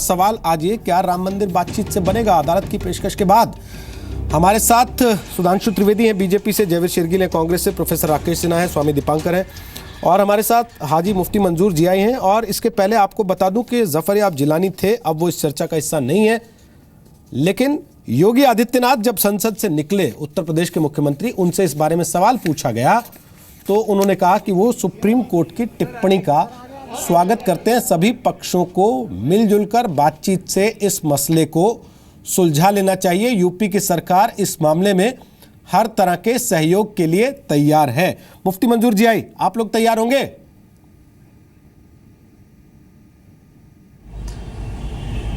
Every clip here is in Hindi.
सवाल आज ये, क्या राम मंदिर बातचीत से बनेगा? अदालत की पेशकश के बाद हमारे साथ सुधांशु त्रिवेदी हैं बीजेपी से, जयवीर शेरगिल हैं कांग्रेस से, प्रोफेसर राकेश सिन्हा है, स्वामी दीपांकर हैं और हमारे साथ हाजी मुफ्ती मंजूर जियाई हैं। और इसके पहले आपको बता दूं कि जफर याब जिलानी थे, अब वो इस चर्चा का हिस्सा नहीं है। लेकिन योगी आदित्यनाथ जब संसद से निकले, उत्तर प्रदेश के मुख्यमंत्री, उनसे इस बारे में सवाल पूछा गया तो उन्होंने कहा कि वो सुप्रीम कोर्ट की टिप्पणी का स्वागत करते हैं। सभी पक्षों को मिलजुल कर बातचीत से इस मसले को सुलझा लेना चाहिए। यूपी की सरकार इस मामले में हर तरह के सहयोग के लिए तैयार है। मुफ्ती मंजूर जियाई, आप लोग तैयार होंगे?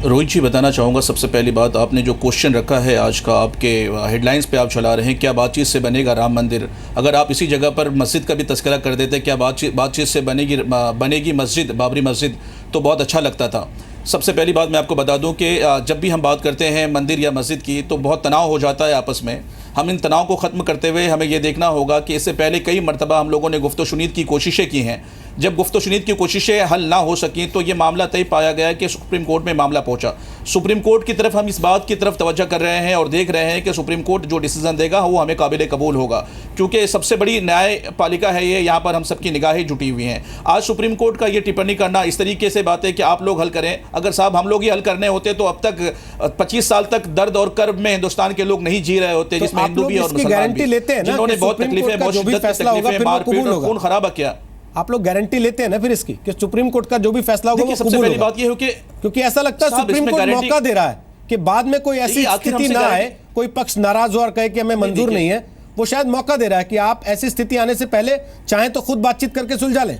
रोहित जी, बताना चाहूँगा सबसे पहली बात, आपने जो क्वेश्चन रखा है आज का, आपके हेडलाइंस पे आप चला रहे हैं, क्या बातचीत से बनेगा राम मंदिर? अगर आप इसी जगह पर मस्जिद का भी तस्करा कर देते, क्या बातचीत से बनेगी मस्जिद, बाबरी मस्जिद, तो बहुत अच्छा लगता था। सबसे पहली बात मैं आपको बता दूं कि जब भी हम बात करते हैं मंदिर या मस्जिद की तो बहुत तनाव हो जाता है आपस में। हम इन तनाव को ख़त्म करते हुए हमें ये देखना होगा कि इससे पहले कई मरतबा हम लोगों ने गुफ्त-ओ-शुनीद की कोशिशें की हैं। जब गुफ्त-ओ-शुनीद की कोशिशें हल ना हो सकें तो ये मामला तय पाया गया कि सुप्रीम कोर्ट में मामला पहुंचा। सुप्रीम कोर्ट की तरफ हम इस बात की तरफ तवज्जो कर रहे हैं और देख रहे हैं कि सुप्रीम कोर्ट जो डिसीजन देगा वो हमें काबिल कबूल होगा, क्योंकि सबसे बड़ी न्यायपालिका है ये, यहाँ पर हम सबकी निगाहें जुटी हुई हैं। आज सुप्रीम कोर्ट का ये टिप्पणी करना इस तरीके से बात है कि आप लोग हल करें। अगर साहब हम लोग ही हल करने होते तो अब तक 25 साल तक दर्द और कर्ब में हिंदुस्तान के लोग नहीं जी रहे होते, जिसमें हिंदू भी और मुसलमान भी, जिन्होंने बहुत तकलीफें, बहुत शिद्दत की तकलीफें, मारपीट और खून खराबा किया। आप लोग गारंटी लेते हैं ना फिर इसकी कि सुप्रीम कोर्ट का जो भी फैसला होगा वो सबसे कबूल पहली होगा? बात ये हो कि क्योंकि ऐसा लगता है सुप्रीम कोर्ट मौका दे रहा है कि बाद में कोई ऐसी स्थिति ना आए, कोई पक्ष नाराज हो और कहे कि हमें मंजूर नहीं है। वो शायद मौका दे रहा है कि आप ऐसी स्थिति आने से पहले चाहें तो खुद बातचीत करके सुलझा लें।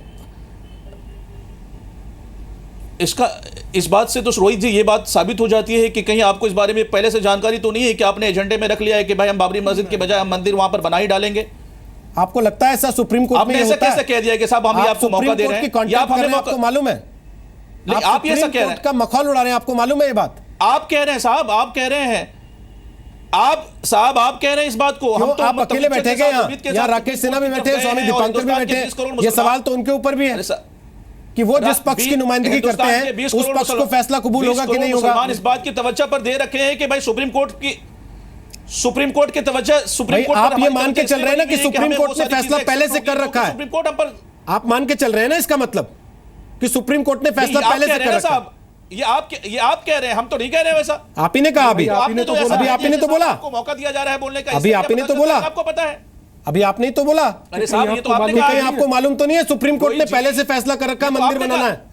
इस बात से तो रोहित जी ये बात साबित हो जाती है कि कहीं आपको इस बारे में पहले से जानकारी तो नहीं है कि आपने एजेंडे में रख लिया है कि भाई हम बाबरी मस्जिद के बजाय हम मंदिर वहां पर बना ही डालेंगे। आपको लगता है ऐसा सुप्रीम कोर्ट में ऐसा कैसे कह दिया कि साहब हम आपको मौका दे रहे हैं? आप हमें आपको मालूम है? आप ये ऐसा कह रहे हैं का मखौल उड़ा रहे हैं, आपको मालूम है ये बात? आप कह रहे हैं साहब, आप कह रहे हैं, आप कह रहे हैं इस बात को। हम तो आप अकेले बैठे गए यहाँ राकेश सिन्हा भी बैठे, स्वामी दीपांकर भी बैठे। ये सवाल तो उनके ऊपर भी है कि वो जिस पक्ष की नुमाइंदगी करते हैं उस पक्ष को फैसला कबूल होगा कि नहीं होगा। इस बात की तवज्जो पर दे रखे हैं कि भाई सुप्रीम कोर्ट के तवज्जो, सुप्रीम कोर्ट आप ये मान के चल रहे हैं ना कि सुप्रीम कोर्ट ने फैसला पहले से कर रखा है? सुप्रीम कोर्ट हम पर आप मान के चल रहे हैं ना इसका मतलब कि सुप्रीम कोर्ट ने फैसला पहले से कर रखा है? ये आप कह रहे हैं, हम तो नहीं कह रहे वैसा। आप ही ने कहा, अभी आप ही ने तो बोला, आपको मौका दिया जा रहा है बोलने का, अभी आप ही ने तो बोला, आपको पता है, अभी आपने ही तो बोला। अरे साहब ये तो आपने कहा, कहीं आपको मालूम तो नहीं है सुप्रीम कोर्ट ने पहले से फैसला कर रखा मंदिर बनाना है?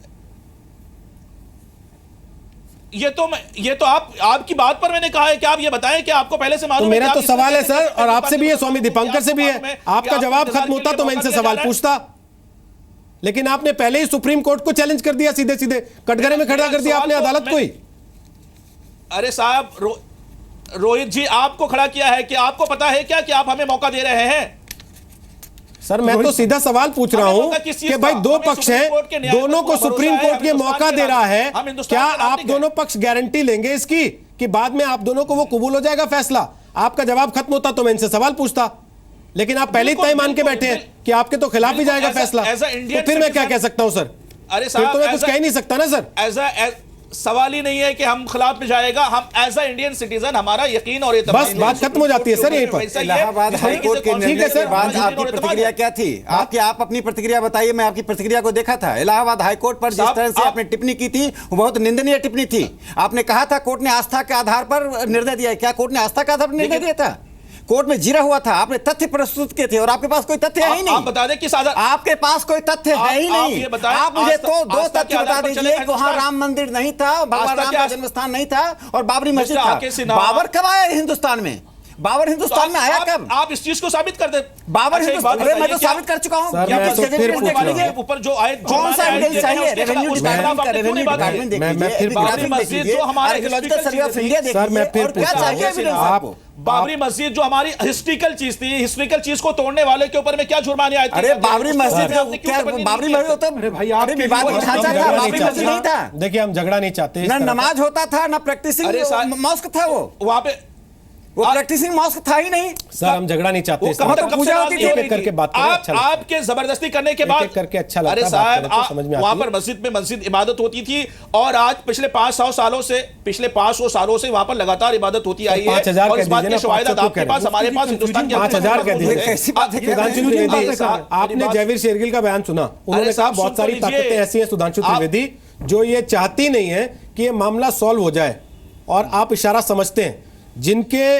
ये तो आपकी बात पर मैंने कहा है कि आप ये बताएं कि आपको पहले से मालूम है। मेरा तो सवाल है सर, और आपसे भी है, स्वामी दीपांकर से भी है। आपका जवाब खत्म होता तो मैं इनसे सवाल पूछता, लेकिन आपने पहले ही सुप्रीम कोर्ट को चैलेंज कर दिया, सीधे सीधे कटघरे में खड़ा कर दिया आपने अदालत को ही। अरे साहब रोहित जी, आपको खड़ा किया है कि आपको पता है क्या कि आप हमें मौका दे रहे हैं? सर मैं तो सीधा सवाल पूछ रहा हूं कि भाई दो पक्ष हैं, दोनों को सुप्रीम कोर्ट के मौका दे रहा है, क्या आप दोनों पक्ष गारंटी लेंगे इसकी कि बाद में आप दोनों को वो कबूल हो जाएगा फैसला? आपका जवाब खत्म होता तो मैं इनसे सवाल पूछता, लेकिन आप पहले ही तय मान के बैठे हैं कि आपके तो खिलाफ ही जाएगा फैसला। तो फिर मैं क्या कह सकता हूं सर? अरे फिर तो मैं कुछ कह ही नहीं सकता ना सर। सवाल ही नहीं है कि हम खिलाफ में जाएगा, हम एज अ इंडियन सिटीजन हमारा यकीन और बस बात खत्म हो जाती है सर यहीं पर। इलाहाबाद हाईकोर्ट के निर्णय के बाद आपकी प्रतिक्रिया क्या थी? आप अपनी प्रतिक्रिया बताइए। मैं आपकी प्रतिक्रिया को देखा था। इलाहाबाद हाईकोर्ट पर जिस तरह से आपने टिप्पणी की थी वो बहुत निंदनीय टिप्पणी थी। आपने कहा था कोर्ट ने आस्था के आधार पर निर्णय दिया है। क्या कोर्ट ने आस्था के आधार पर निर्णय दिया था? कोर्ट में जीरा हुआ था, आपने तथ्य प्रस्तुत किए थे और आपके पास कोई तथ्य है ही नहीं। आप बता दें कि आपके पास कोई तथ्य है ही नहीं। आप मुझे तो दो तथ्य बता दीजिए कि वहां राम मंदिर नहीं था, भगवान राम का जन्म स्थान नहीं था और बाबरी मस्जिद था। बाबर कब आया हिंदुस्तान में? बाबर हिंदुस्तान में आया कब? आप इस चीज को साबित कर दे। बाबर हिंदुस्तान, अरे मैं तो साबित कर चुका हूं। ऊपर जो आए, कौन सा एविडेंस चाहिए? रेवेन्यू डिपार्टमेंट देखिए, बाबरी मस्जिद जो हमारे आर्कियोलॉजिकल सर्वे ऑफ इंडिया देखिए, और क्या चाहिए एविडेंस आपको? बाबरी मस्जिद जो हमारी हिस्ट्रिकल चीज थी, हिस्ट्रिकल चीज को तोड़ने वाले के ऊपर में क्या जुर्माने आए थे? अरे बाबरी मस्जिद क्या बाबरी मस्जिद होता? अरे भाई आप विवादित ढांचा था, बाबरी मस्जिद नहीं था। देखिए हम झगड़ा नहीं चाहते, ना नमाज होता था ना प्रैक्टिसिंग मॉस्क था वो। वहां पे वो प्रैक्टिसिंग मॉस्क था ही नहीं। सर हम झगड़ा नहीं चाहते, पूजा होती थी, एक-एक करके बात करें, अच्छा लगता है। आपके जबरदस्ती करने के बाद एक-एक करके अच्छा लगता है, अरे बात साहब करें तो समझ में आती वहां है। पर मस्जिद इबादत होती थी और आज पिछले 500 सालों से वहां पर लगातार इबादत होती आई है 5,000 और इस बात के शवाहिद आपके पास, हमारे पास, हिंदुस्तान के 5,000 कह दीजिए। कैसी बात है? सुधांशु त्रिवेदी, आपने जयवीर शेरगिल का बयान सुना, उन्होंने कहा बहुत सारी ताकतें ऐसी हैं सुधांशु त्रिवेदी जो ये चाहती नहीं है कि ये मामला सॉल्व हो जाए, और आप इशारा समझते हैं जिनके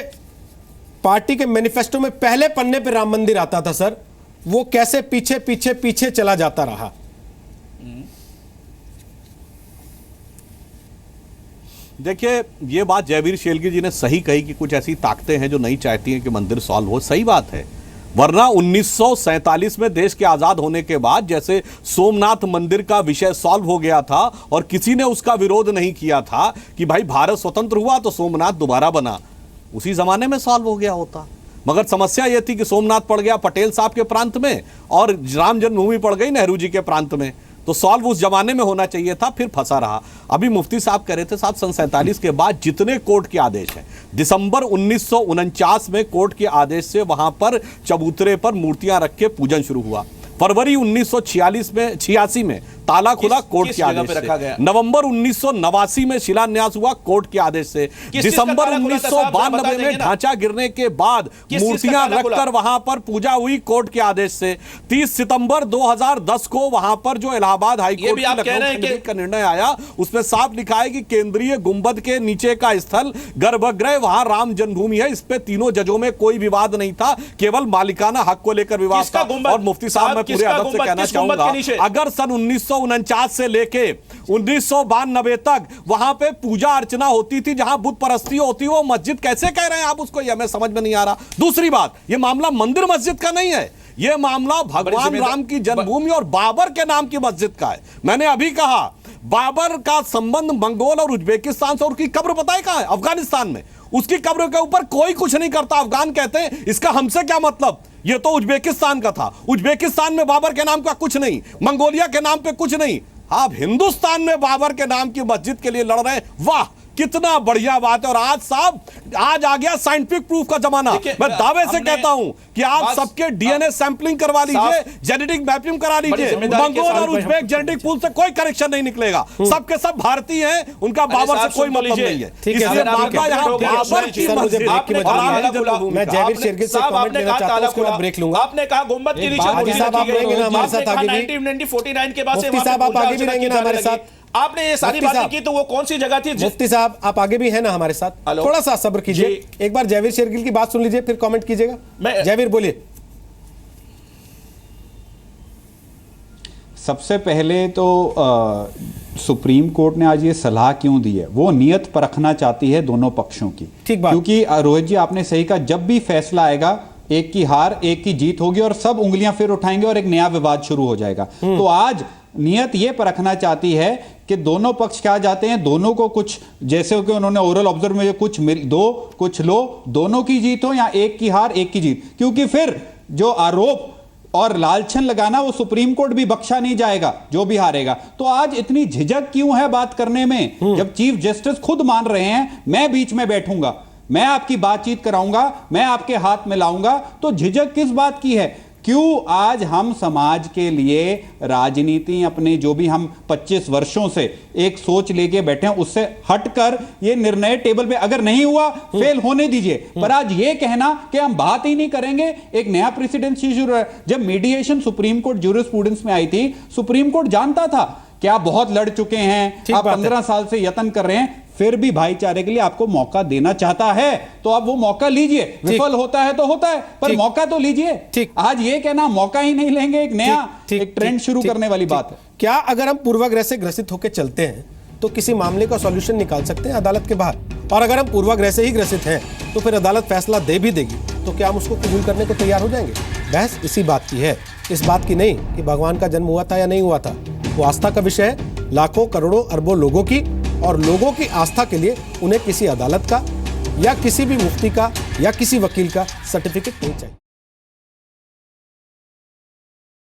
पार्टी के मैनिफेस्टो में पहले पन्ने पे राम मंदिर आता था सर, वो कैसे पीछे पीछे पीछे चला जाता रहा। देखिए, ये बात जयवीर शेरगिल जी ने सही कही कि कुछ ऐसी ताकतें हैं जो नहीं चाहती हैं कि मंदिर सॉल्व हो, सही बात है। वरना 1947 में देश के आजाद होने के बाद जैसे सोमनाथ मंदिर का विषय सॉल्व हो गया था और किसी ने उसका विरोध नहीं किया था कि भाई भारत स्वतंत्र हुआ तो सोमनाथ दोबारा बना, उसी जमाने में सॉल्व हो गया होता। मगर समस्या यह थी कि सोमनाथ पड़ गया पटेल साहब के प्रांत में और राम जन्मभूमि पड़ गई नेहरू जी के प्रांत में, तो सॉल्व उस जमाने में होना चाहिए था, फिर फंसा रहा। अभी मुफ्ती साहब कह रहे थे साहब सन 47 के बाद जितने कोर्ट के आदेश हैं, दिसंबर 1949 में कोर्ट के आदेश से वहां पर चबूतरे पर मूर्तियां रख के पूजन शुरू हुआ। फरवरी 1986 में ताला खुला कोर्ट के आदेश से। नवंबर 1989 में शिलान्यास हुआ कोर्ट के आदेश से। दिसंबर 1992 में ढांचा गिरने के बाद मूर्तियां रखकर वहां पर पूजा हुई कोर्ट के आदेश से। 30 सितंबर 2010 को वहां पर जो इलाहाबाद हाईकोर्ट की लखनऊ खंडपीठ का निर्णय आया, उसमें साफ लिखा है कि केंद्रीय गुंबद के नीचे का स्थल गर्भगृह वहां राम जन्मभूमि है। इस पे तीनों जजों में कोई विवाद नहीं था, केवल मालिकाना हक को लेकर विवाद था। और मुफ्ती साहब, मैं पूरे अदब से कहना चाहूंगा, अगर सन 1949 से लेके 1992 तक वहां पे पूजा अर्चना होती थी, जहां बुत परस्ती होती, वो मस्जिद कैसे कह रहे हैं आप उसको, ये हमें समझ में नहीं आ रहा। दूसरी बात, ये मामला मंदिर मस्जिद का नहीं है, ये मामला भगवान राम की जन्मभूमि और बाबर के नाम की मस्जिद का है। मैंने अभी कहा बाबर का संबंध मंगोल और उज्बेकिस्तान से, और उसकी कब्र पता है कहां है? अफगानिस्तान में। उसकी कब्र के ऊपर कोई कुछ नहीं करता। अफगान कहते हैं इसका हमसे क्या मतलब, ये तो उज्बेकिस्तान का था। उज्बेकिस्तान में बाबर के नाम का कुछ नहीं, मंगोलिया के नाम पे कुछ नहीं। आप हिंदुस्तान में बाबर के नाम की मस्जिद के लिए लड़ रहे हैं, वाह कितना बढ़िया बात है। और आज साहब, आज आ गया साइंटिफिक प्रूफ का जमाना। मैं दावे से कहता हूं कि आप सबके डीएनए सैंपलिंग करवा लीजिए, जेनेटिक मैपिंग करा लीजिए, मंगोल और उज्बेक जेनेटिक पूल से कोई करेक्शन नहीं निकलेगा। सबके सब भारतीय हैं, उनका बाबर से कोई मतलब नहीं है। इसलिए मामला यहां बाबर की मस्जिद। मैं जयवीर शेरगिल से कमेंट लेना चाहता हूं, उसके बाद ब्रेक लूंगा। आपने कहा गुंबद के नीचे मुफ्ती साहब आप रहेंगे ना हमारे साथ आगे भी? 1949 के बाद से मुफ्ती साहब आप आगे भी रहेंगे ना हमारे साथ? आपने ये सारी बातें की, तो वो कौन सी जगह थी? मुफ्ती साहब आप आगे भी हैं ना हमारे साथ? थोड़ा सा सब्र कीजिए, एक बार जयवीर शेरगिल की बात सुन लीजिए, फिर कमेंट कीजिएगा। जयवीर बोलिए। सबसे पहले तो सुप्रीम कोर्ट ने आज ये सलाह क्यों दी है, वो नियत परखना चाहती है दोनों पक्षों की। ठीक बात। क्योंकि रोहित जी आपने सही कहा, जब भी फैसला आएगा एक की हार एक की जीत होगी और सब उंगलियां फिर उठाएंगे और एक नया विवाद शुरू हो जाएगा। तो आज नियत ये परखना चाहती है कि दोनों पक्ष क्या चाहते हैं, दोनों को कुछ, जैसे कि उन्होंने ओरल ऑब्जर्व में कुछ दो कुछ लो, दोनों की जीत हो या एक की हार एक की जीत। क्योंकि फिर जो आरोप और लालछन लगाना वो सुप्रीम कोर्ट भी बख्शा नहीं जाएगा जो भी हारेगा। तो आज इतनी झिझक क्यों है बात करने में, जब चीफ जस्टिस खुद मान रहे हैं मैं बीच में बैठूंगा, मैं आपकी बातचीत कराऊंगा, मैं आपके हाथ में लाऊंगा, तो झिझक किस बात की है? क्यों आज हम समाज के लिए राजनीति अपने जो भी हम 25 वर्षों से एक सोच लेके बैठे हैं उससे हटकर ये निर्णय टेबल पे, अगर नहीं हुआ फेल होने दीजिए, पर आज ये कहना कि हम बात ही नहीं करेंगे, एक नया प्रेसिडेंट शुरू है। जब मीडिएशन सुप्रीम कोर्ट ज्यूरिस्प्रूडेंस में आई थी, सुप्रीम कोर्ट जानता था कि आप बहुत लड़ चुके हैं, आप 15 साल से यत्न कर रहे हैं, फिर भी भाईचारे के लिए आपको मौका देना चाहता है, तो आप वो मौका लीजिए। विफल होता है तो होता है, पर मौका तो लीजिए। आज ये कहना मौका ही नहीं लेंगे, एक नया एक ट्रेंड शुरू करने वाली बात है। क्या अगर हम पूर्वाग्रह से ग्रसित होकर चलते हैं तो किसी मामले का सॉल्यूशन निकाल सकते हैं अदालत के बाहर? और अगर हम पूर्वाग्रह से ही ग्रसित हैं तो फिर अदालत फैसला दे भी देगी, तो क्या हम उसको कबूल करने को तैयार हो जाएंगे? बहस इसी बात की है, इस बात की नहीं कि भगवान का जन्म हुआ था या नहीं हुआ था। वो आस्था का विषय है, लाखों करोड़ों अरबों लोगों की, और लोगों की आस्था के लिए उन्हें किसी अदालत का या किसी भी मुफ्ती का या किसी वकील का सर्टिफिकेट नहीं चाहिए।